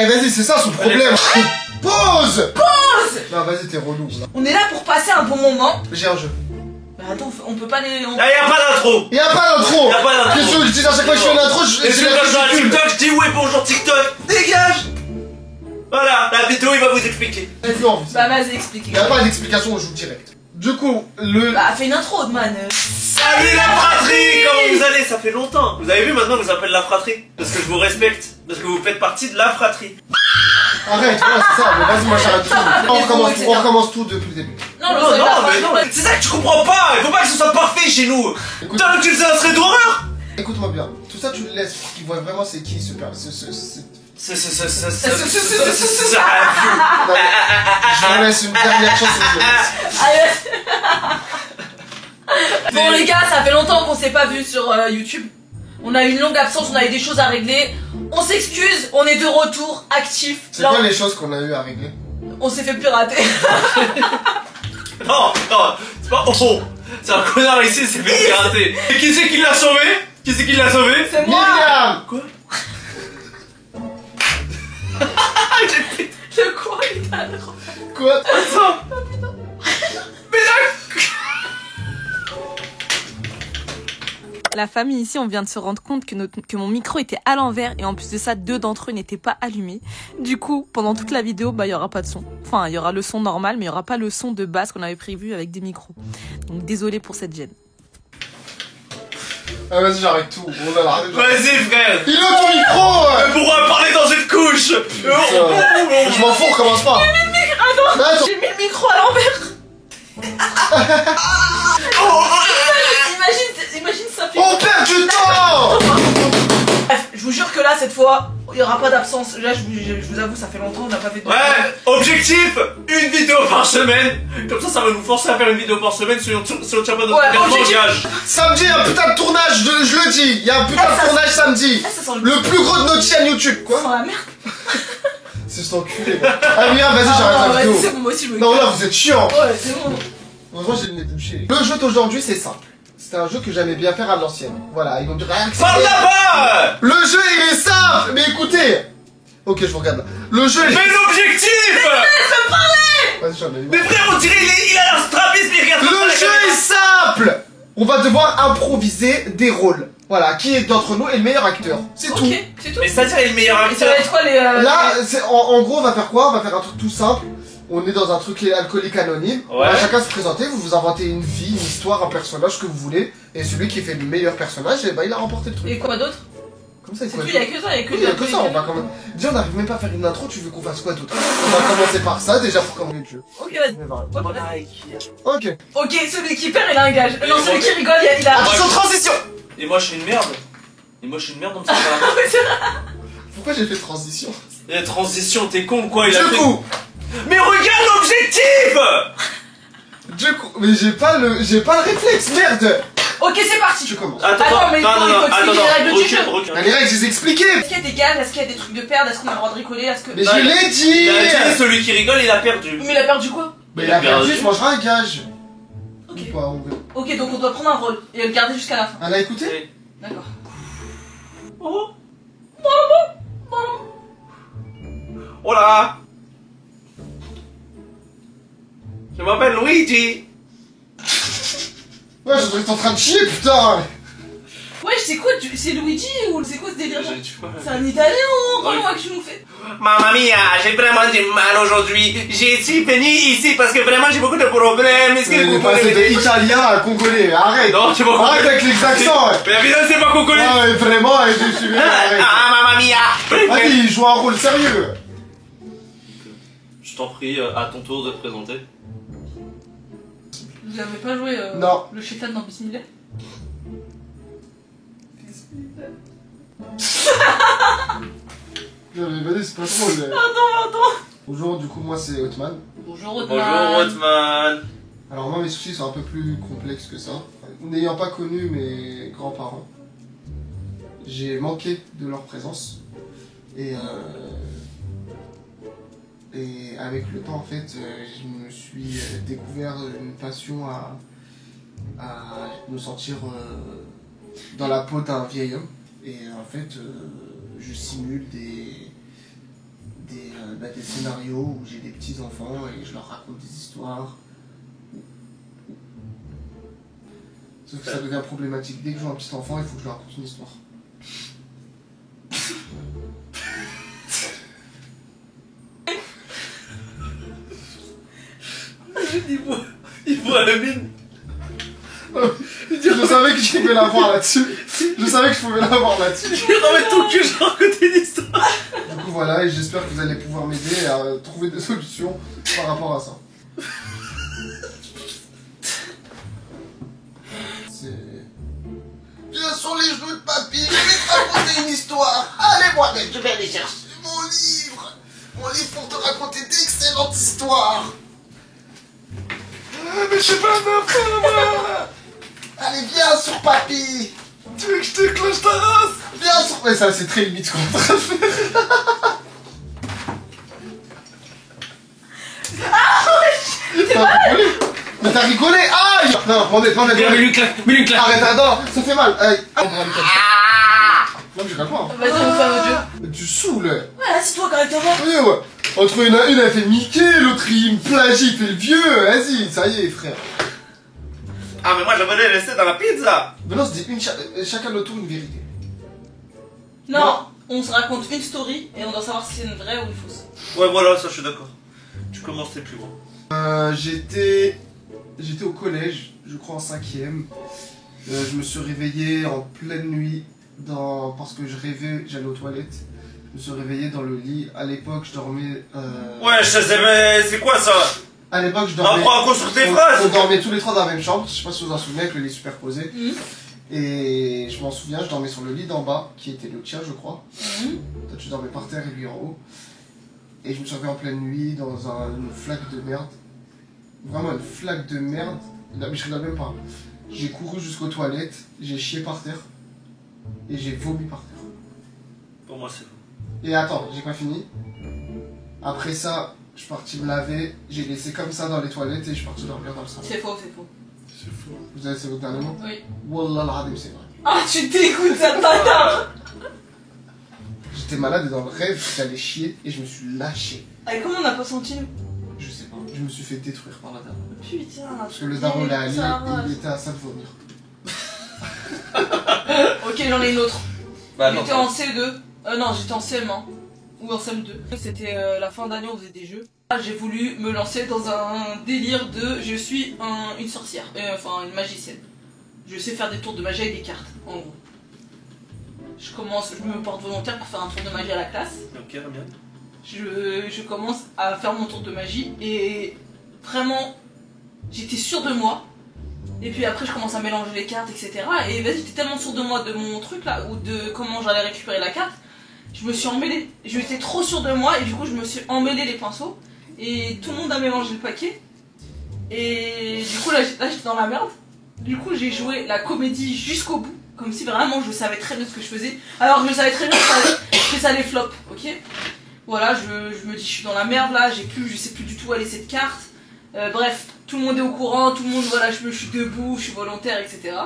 Eh vas-y, c'est ça son problème. Pause. Non vas-y, t'es relou. On est là pour passer un bon moment. J'ai un jeu. Bah attends, on peut pas les... Y'a pas d'intro. Y'a pas d'intro. Qu'est-ce que je dis à chaque fois que je fais une intro, Et si je sur TikTok, je dis ouais bonjour TikTok. Dégage. Voilà, la vidéo il va vous expliquer. Bah vas-y, explique. Y'a pas d'explication, on joue direct. Du coup, le... Bah fais une intro, man. Salut la fratrie. Comment vous allez? Ça fait longtemps. Vous avez vu maintenant que je vous appelle la fratrie? Parce que je vous respecte. Parce que vous faites partie de la fratrie. Arrête, ouais, c'est ça, mais vas-y, moi j'arrête tout. On recommence tout depuis le début. Non, c'est ça que tu comprends pas. Il faut pas que ce soit parfait chez nous. Putain, tu faisais un trait d'horreur. Écoute-moi bien, tout ça tu le laisses pour qu'ils voient vraiment c'est qui ce père. Je vous laisse une dernière chance. Bon les gars, ça fait longtemps qu'on s'est pas vu sur YouTube. On a eu une longue absence, on avait des choses à régler. On s'excuse, on est de retour, actifs. C'est quoi les choses qu'on a eu à régler? On s'est fait pirater. Non, c'est pas... Oh, c'est un connard ici, c'est fait pirater. Et qui c'est qui l'a sauvé? Qui c'est qui l'a sauvé? C'est moi. Myriam. Quoi? Le quoi, il a le... Quoi? Attends. Mais là... La famille ici, on vient de se rendre compte que mon micro était à l'envers et en plus de ça, 2 d'entre eux n'étaient pas allumés. Du coup, pendant toute la vidéo, bah il y aura pas de son. Enfin, il y aura le son normal, mais il y aura pas le son de basse qu'on avait prévu avec des micros. Donc désolé pour cette gêne. Ah vas-y, j'arrête tout. Vas-y frère. Il a ton micro. On pourra parler dans une couche. Je m'en fous, on recommence pas. Attends, j'ai mis le micro à l'envers. Imagine ça fait... On perd du temps. Bref, je vous jure que là, cette fois, il y aura pas d'absence. Là, je vous avoue, ça fait longtemps, on n'a pas fait de... Ouais, objectif, une vidéo par semaine. Comme ça va nous forcer à faire une vidéo par semaine si on tient pas notre engagement. Samedi, il y a un putain de tournage, je le dis. Il y a un putain de tournage samedi. Le plus gros de notre chaîne YouTube, quoi. Ça sent la merde. C'est cet enculé. Ah bien, vas-y, j'arrête la vidéo. C'est bon, moi aussi, Non, là, vous êtes chiant. Ouais, c'est bon. Heureusement, j'ai le nez bouché. Le jeu d'aujourd'hui, c'est simple. C'était un jeu que j'aimais bien faire à l'ancienne. Voilà, ils vont dire rien que ça. Parle là-bas. Le jeu, il est simple. Mais écoutez. Ok, je vous regarde là. Le jeu, il est... Mais l'objectif. Vas-y, j'en ai eu. Mais frère, on dirait il a l'air strabisme, il regarde. Le jeu est simple. On va devoir improviser des rôles. Voilà, qui d'entre nous est le meilleur acteur. C'est tout. Ok, c'est tout. Mais ça, c'est le meilleur Et ça acteur. va être quoi les... Là, en gros, on va faire quoi? On va faire un truc tout simple. On est dans un truc alcoolique anonyme. Ouais. On va chacun se présenter, vous vous inventez une vie, une histoire, un personnage que vous voulez. Et celui qui fait le meilleur personnage, eh ben, il a remporté le truc. Et quoi d'autre? Comme ça, il C'est faut tout, il y a que ça, il y a que il y a que ça, on va quand même... Déjà, on n'arrive même pas à faire une intro, tu veux qu'on fasse quoi d'autre? On va commencer par ça, déjà, pour commencer le jeu. Ok, vas-y. Ok. Ok, celui qui perd, il a un gage. Non, celui qui rigole, il a... Attention, transition. Et moi, je suis une merde. Et moi, je suis une merde dans ce cas-là. Pourquoi j'ai fait transition? Et transition, t'es con ou quoi? Il a Du fait... coup, Mais regarde l'objectif. mais j'ai pas le réflexe, merde. Ok, c'est parti. Tu commences. Attends, mais il faut expliquer les règles du jeu. Ah, les règles, je les ai expliquées. Est-ce qu'il y a des gages? Est-ce qu'il y a des trucs de perdre? Est-ce qu'on a le droit de rigoler? Est-ce que... Mais je l'ai dit. Il a dit, celui qui rigole, il a perdu. Mais il a perdu quoi? Mais il a perdu, je mangerai un gage. Ok. Ou pas, on verra. Ok, donc on doit prendre un rôle et le garder jusqu'à la fin. Elle a écouté? D'accord. Oh. Hola. Je m'appelle Luigi. Ouais, je dois être en train de chier, putain. Ouais, c'est quoi? C'est Luigi ou c'est quoi ce délire? C'est un italien ou comment que tu nous fais? Mamma mia, j'ai vraiment du mal aujourd'hui. J'ai été venu ici parce que vraiment j'ai beaucoup de problèmes. Est-ce que vous passé pouvez de m'aider? italien à congolais, arrête. Non, c'est pas Arrête avec les accents. Mais évidemment, c'est pas congolais. Ah, mais vraiment, je suis bien, arrête. Ah, mamma mia. Vas-y, joue un rôle sérieux. Je t'en prie, à ton tour de te présenter. Vous avez pas joué Non. le chétan dans Bismillah? Non, mais vas-y, c'est pas trop. Attends. Bonjour, du coup, moi c'est Hotman. Bonjour Otman. Bonjour, Otman. Alors, moi, mes soucis sont un peu plus complexes que ça. N'ayant pas connu mes grands-parents, j'ai manqué de leur présence. Et avec le temps, en fait, je me suis découvert une passion à me sentir dans la peau d'un vieil homme. Et en fait, je je simule des scénarios où j'ai des petits enfants et je leur raconte des histoires. Sauf que ça devient problématique. Dès que j'ai un petit enfant, il faut que je lui raconte une histoire. Il voit la mine. Je savais que je pouvais l'avoir là-dessus. Je savais que je pouvais l'avoir là-dessus. Tu remets ton cul, je raconte une histoire. Du coup voilà, et j'espère que vous allez pouvoir m'aider à trouver des solutions par rapport à ça. C'est... Viens sur les genoux de papy, je vais te raconter une histoire. Allez Mohamed, je vais aller chercher mon livre. Mon livre pour te raconter d'excellentes histoires. Mais je suis pas un enfant, moi. Allez, viens sur papy. Tu veux que je te cloche ta race? Viens sur... Mais ça c'est très limite ce qu'on est en train de faire. T'as rigolé? Mais t'as rigolé? Aïe! Non, prends des Mais lui claque. Arrête, attends, ça fait mal. Aïe. Non, mais je rigole pas. Hein. Vas-y, on fait un autre jeu. Mais tu saoules. Ouais, assis-toi correctement. Oui, ouais. Entre une elle fait Mickey, l'autre il me plagie, il fait le vieux. Vas-y, ça y est, frère. Ah, mais moi j'aimerais laisser dans la pizza. Mais non, c'est chacun notre tour une vérité. Non, on se raconte une story et on doit savoir si c'est une vraie ou une fausse. Ouais, voilà, ça je suis d'accord. Tu commences, t'es plus grand. J'étais au collège, je crois en 5ème. Je me suis réveillé en pleine nuit parce que je rêvais, j'allais aux toilettes. Je me suis réveillé dans le lit. À l'époque, je dormais. Ouais, je sais, mais c'est quoi ça? À l'époque, je dormais. Apprends à construire tes phrases. On dormait tous les trois dans la même chambre. Je sais pas si vous vous en souvenez, avec le lit superposé. Et je m'en souviens, je dormais sur le lit d'en bas, qui était le tien, je crois. Toi, tu dormais par terre et lui en haut. Et je me suis réveillé en pleine nuit dans une flaque de merde. Vraiment une flaque de merde. Mais je regarde même pas. J'ai couru jusqu'aux toilettes, j'ai chié par terre. Et j'ai vomi par terre. Pour moi, c'est faux. Et attends, j'ai pas fini. Après ça, je suis parti me laver. J'ai laissé comme ça dans les toilettes et je suis parti dormir dans le salon. C'est faux, c'est faux. C'est faux. Vous avez c'est votre dernier mot? Oui. Wallah al-Hadim, c'est vrai. Ah, tu t'écoutes, ça bâtard. J'étais malade et dans le rêve, j'allais chier et je me suis lâché. Et comment on n'a pas senti? Je sais pas, je me suis fait détruire par la dame. Putain. Parce que le daron l'a allé et il était à ça de vomir. Ok, j'en ai une autre. Bah, J'étais en CE2. Non, j'étais en CM1. Ou en CM2. C'était la fin d'année, on faisait des jeux. J'ai voulu me lancer dans un délire de je suis une sorcière. Enfin, une magicienne. Je sais faire des tours de magie avec des cartes, en gros. Je me porte volontaire pour faire un tour de magie à la classe. Ok, bien. Je commence à faire mon tour de magie et vraiment, j'étais sûre de moi. Et puis après, je commence à mélanger les cartes, etc. Et vas-y, j'étais tellement sûre de moi, de mon truc là, ou de comment j'allais récupérer la carte, je me suis emmêlée. J'étais trop sûre de moi et du coup, je me suis emmêlée les pinceaux. Et tout le monde a mélangé le paquet. Et du coup, là j'étais dans la merde. Du coup, j'ai joué la comédie jusqu'au bout. Comme si vraiment je savais très bien ce que je faisais. Alors que je savais très bien que ça allait flop, ok? Voilà, je me dis, je suis dans la merde là, je sais plus du tout où aller cette carte. Bref, tout le monde est au courant, tout le monde, voilà, je suis debout, je suis volontaire, etc.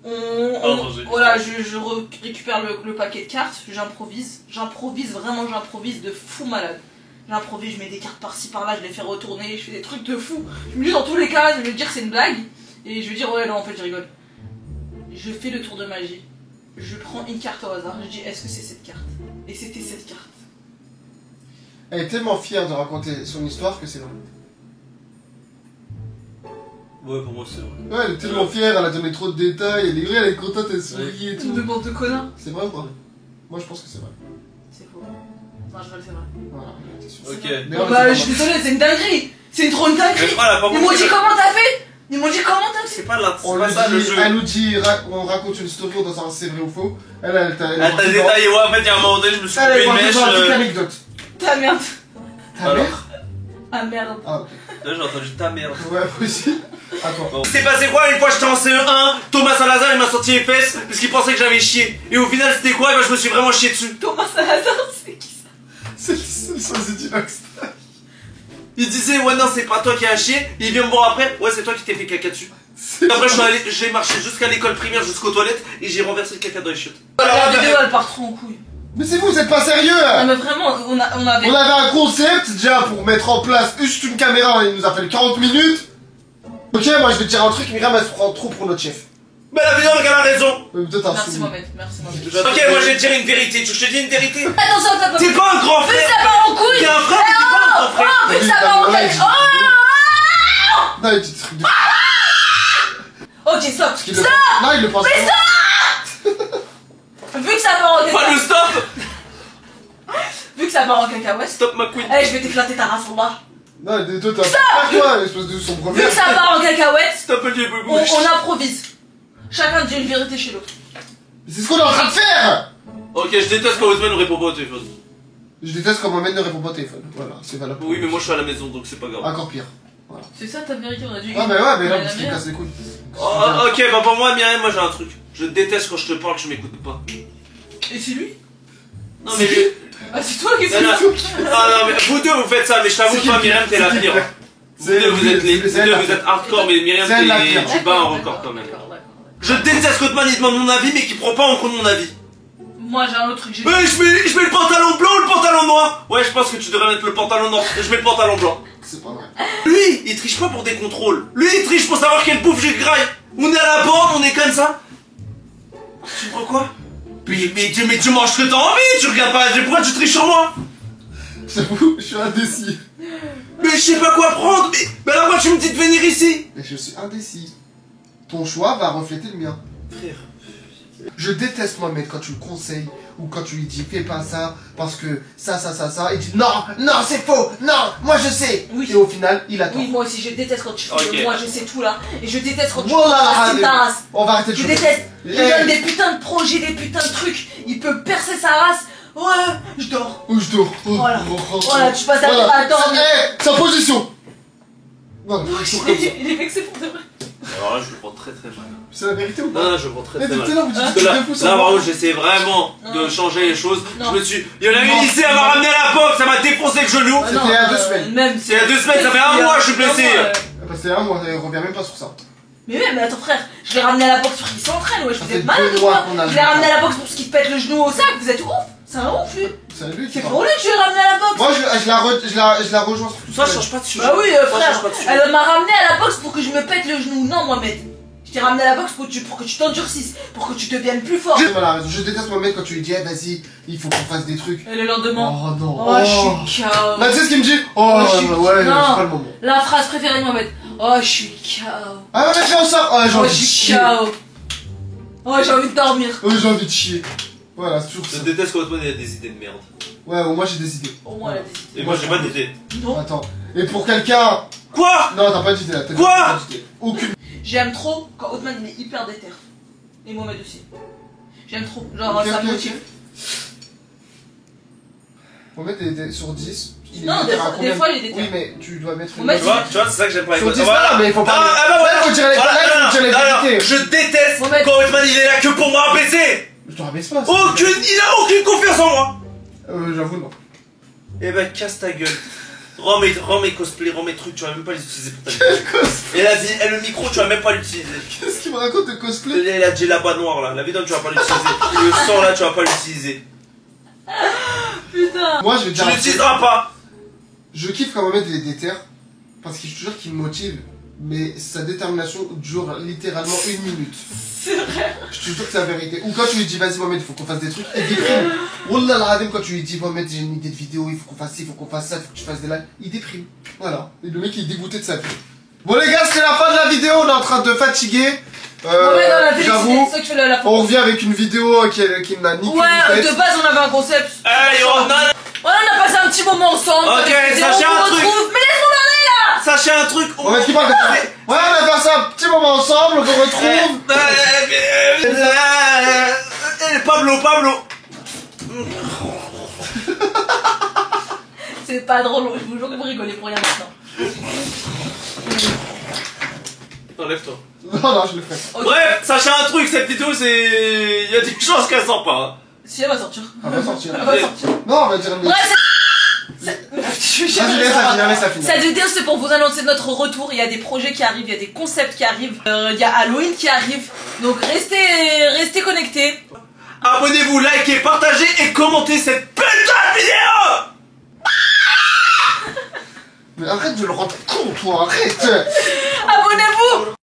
Voilà, je récupère le paquet de cartes, j'improvise vraiment, de fou malade. J'improvise, je mets des cartes par-ci par-là, je les fais retourner, je fais des trucs de fou. Je me dis dans tous les cas, je vais dire que c'est une blague, et je vais dire ouais non en fait je rigole. Je fais le tour de magie, je prends une carte au hasard, je dis est-ce que c'est cette carte? Et c'était cette carte. Elle est tellement fière de raconter son histoire que c'est vrai. Ouais, pour moi, c'est vrai. Ouais, elle est tellement fière, elle a donné trop de détails, elle est vraie, elle est contente, elle sourit et tout. De bande de connards. C'est vrai ou pas? Moi je pense que c'est vrai. C'est faux. Non, je c'est vrai. Voilà, t'es sûr. Ok. Mais Oh ouais, bah, c'est je suis pas désolée, c'est une dinguerie! C'est trop une Mais dinguerie! je crois, elle a pas Ils m'ont compris. dit comment t'as fait! Ils m'ont dit comment t'as fait! C'est pas la. On C'est pas lui ça le dit, jeu. elle nous dit, on raconte une story, on doit savoir si c'est vrai ou faux. Elle t'a Elle t'a détaillé, ouais, en fait, il y a un moment donné, je me suis coupé Elle une est mèche. dans la petite anecdote. Ta merde! Ta Alors. mère? Ah merde! Ah ok. Là, j'ai entendu ta merde. Ouais, moi aussi. Attends. Bon. C'est passé quoi une fois j'étais en CE1, Thomas Salazar il m'a sorti les fesses parce qu'il pensait que j'avais chié. Et au final c'était quoi? Et ben je me suis vraiment chié dessus. Thomas Salazar, c'est qui ça? C'est le sosie du Nox. Il disait ouais non c'est pas toi qui as chié. Et il vient me voir après, ouais c'est toi qui t'es fait caca dessus. Après j'ai marché jusqu'à l'école primaire, jusqu'aux toilettes et j'ai renversé le caca dans les chiottes. La vidéo elle part trop en couille. Mais c'est vous êtes pas sérieux. Non mais vraiment, on avait... On avait un concept déjà pour mettre en place juste une caméra, il nous a fait 40 minutes. Ok, moi je vais te dire un truc, Myriam elle se prend trop pour notre chef. Mais la vidéo, elle a raison. Merci Mohamed, merci Mohamed. Ok, moi je vais te dire une vérité. Tu veux que je te dise une vérité? Attention, t'as pas... T'es pas un grand Vu frère. que ça part en couille. T'es un frère, mais t'es pas un grand frère. Oh, vu que ça part en couille. Non, il dit des trucs de... Ok, stop. qu'il le... Non, il le pense pas. Vu que ça part en Pas le cacahuète. stop. Vu que ça part en cacahuète. Stop ma queen. Eh, je vais t'éclater ta race en bas. Non, toi t'as pas quoi, espèce de son premier. Vu que ça part en cacahuète, Stop le dieu on improvise. Chacun dit une vérité chez l'autre. C'est ce qu'on est en train de faire. Ok, je déteste quand Osman ne répond pas au téléphone. Je déteste quand Mohamed ne répond pas au téléphone. Voilà, c'est valable. Oui, mais moi je suis à la maison donc c'est pas grave. Encore pire. Voilà. C'est ça ta vérité, on a dû... Ah bah ouais, mais là, la parce qu'il merde. casse les couilles. Oh, ok, bah pour moi, Myriam, moi j'ai un truc. Je déteste quand je te parle que je m'écoute pas. Et c'est lui? Non, mais lui. Ah, c'est toi qui Non, non, non, mais vous deux vous faites ça, mais je t'avoue pas, Myriam, t'es la pire. Vous deux vous êtes hardcore, mais Myriam, tu bats un record quand même. Je déteste quand Otman il demande mon avis, mais qu'il prend pas en compte mon avis. Moi j'ai un autre truc, j'ai... Mais je mets le pantalon blanc ou le pantalon noir? Ouais, je pense que tu devrais mettre le pantalon noir. Je mets le pantalon blanc. C'est pas vrai. Lui, il triche pas pour des contrôles. Lui, il triche pour savoir quelle bouffe j'ai graille. On est à la bande, on est comme ça. Tu crois quoi? Mais tu manges ce que t'as envie, tu regardes pas. Pourquoi tu triches sur moi? J'avoue, je suis indécis. Mais je sais pas quoi prendre. Mais alors moi, tu me dis de venir ici. Mais je suis indécis. Ton choix va refléter le mien. Frère. Je déteste Mohamed quand tu le conseilles ou quand tu lui dis fais pas ça parce que ça, il dit non, non, c'est faux, non, moi je sais. Oui. Et au final, il attend. Oui, moi aussi, je déteste quand tu fais Ok. moi je sais tout là. Et je déteste quand tu Voilà, casses ta race. on va arrêter de Je jouer. déteste. Il Eh. donne des putains de projets, des putains de trucs. Il peut percer sa race. Ouais, je dors. Oh, je dors. Oh, Voilà. oh, oh, Voilà, tu passes à dormir. Eh, sa position. Voilà, Il est vexé pour de vrai. Alors là, je le prends très très mal. c'est la vérité ou pas? Non, je le prends très Eh, très tout à mal. l'heure, vous dites Parce des que là, trucs de fou sur moi. vraiment, j'essaie vraiment de Non. changer les choses. Non. Je me suis. Il y en a Non. une ici, elle m'a ramené à la boxe, ça m'a défoncé le genou. Ah C'était non, il y a 2 semaines. Même C'est il y a 2 semaines, ça fait un mois, je suis blessé. Bah, c'est un mois, il revient même pas sur ça. Mais ouais, mais attends frère, je l'ai ramené à la boxe pour qu'il s'entraîne, ouais, je Ça vous fait êtes malade 2 ou mois quoi? qu'on a Je l'ai ramené à la boxe pour qu'il te pète le genou au sac, vous êtes ouf? C'est un ouf lui. C'est lui qui C'est parle. pour lui que je l'ai ramené à la boxe. Moi, je la rejoins sur tout Toi, ça. change pas de sujet. Bah oui, Toi, frère, change pas de sujet. elle m'a ramené à la boxe pour que je me pète le genou. Non, Mohamed. Je t'ai ramené à la boxe pour que tu t'endurcisses, pour que tu deviennes plus fort. J'ai mal à raison. Je déteste Mohamed quand tu lui dis, eh, vas-y, il faut qu'on fasse des trucs. Et le lendemain. Oh non. Oh, je suis KO. Là, tu sais ce qu'il me dit? Oh, Oh, je suis- ouais, c'est non. pas le moment. La phrase préférée de Mohamed. Oh, je suis KO. Ah, ouais, fais en sorte. Oh, j'ai Oh, envie je de suis chier. KO. Oh, j'ai envie de dormir. Oh, j'ai envie de chier. Voilà, c'est toujours Je ça. déteste quand Otman il a des idées de merde. Ouais, au moins j'ai des idées. Au moins, elle a des Et moi, j'ai pas d'idées. Non. Attends. Et pour quelqu'un. Quoi? Non, t'as pas d'idée là. T'as Quoi pas d'idée. Aucune. J'aime trop quand Othman il est hyper déter. Et Mohamed aussi. J'aime trop. Genre, Ok, ça ok, me ok. motive. Faut mettre sur 10. Il est Non, déter des à fois- combien des fois, il est déter. Oui, mais tu dois mettre Faut mettre- Tu vois, c'est ça que j'aime pas avec Sur 10, Otman. non, mais il faut pas. Ah, bah voilà. Là, faut tirer les Voilà, là, il faut tirer les non, vérités. je déteste Faut mettre- quand Otman il est là que pour me rabaisser. Je te rabaisse pas. Il a aucune confiance en moi. J'avoue, non. Eh ben, casse ta gueule. Rends mes cosplays, rends mes trucs, tu vas même pas les utiliser pour ta vidéo. Et le micro, tu vas même pas l'utiliser. Qu'est-ce qu'il me raconte de cosplay? La djellaba noire là, la vidéo, tu vas pas l'utiliser. Le sang là, tu vas pas l'utiliser. Putain. Moi, je vais te Tu dire un truc. l'utiliseras pas. Je kiffe quand Mohamed il est déter parce que je te jure qu'il me motive, mais sa détermination dure littéralement 1 minute. C'est vrai. Je te jure que c'est la vérité. Ou quand tu lui dis vas-y Mohamed, il faut qu'on fasse des trucs, il déprime. Wallah al-Radim, quand tu lui dis Mohamed, j'ai une idée de vidéo, il faut qu'on fasse ci, il faut qu'on fasse ça, il faut que tu fasses des lives, il déprime. Voilà. Et le mec il est dégoûté de sa vie. Bon les gars, c'était la fin de la vidéo, on est en train de fatiguer. Mohamed, on a fait J'avoue, c'est ça que je fais la on revient avec une vidéo qui n'a ni queue Ouais, ni de tête. base on avait un concept. Allez, on a. Ouais, on a passé un petit moment ensemble. Ok, ça fait plaisir, sachez on un vous truc. retrouve. Mais laisse-moi parler là. Sachez un truc. Mohamed qui parle de ça. Ouais, on va faire ça un petit moment ensemble, on se retrouve. Pablo. C'est pas drôle, je vous jure que vous rigolez pour rien maintenant. Enlève-toi. Non, je le ferai. Ok. Bref, sachez un truc, cette vidéo, c'est. Il y a des chances qu'elle sort pas. Si elle va sortir. Elle va sortir. Elle va sortir. Non, on va dire une. Bref, c'est... Vas-y, laisse la finir, laisse la finir. Cette vidéo c'est pour vous annoncer notre retour, il y a des projets qui arrivent, il y a des concepts qui arrivent, il y a Halloween qui arrive, donc restez connectés. Abonnez-vous, likez, partagez et commentez cette putain de vidéo. Mais arrête de le rendre con, toi, arrête. Abonnez-vous.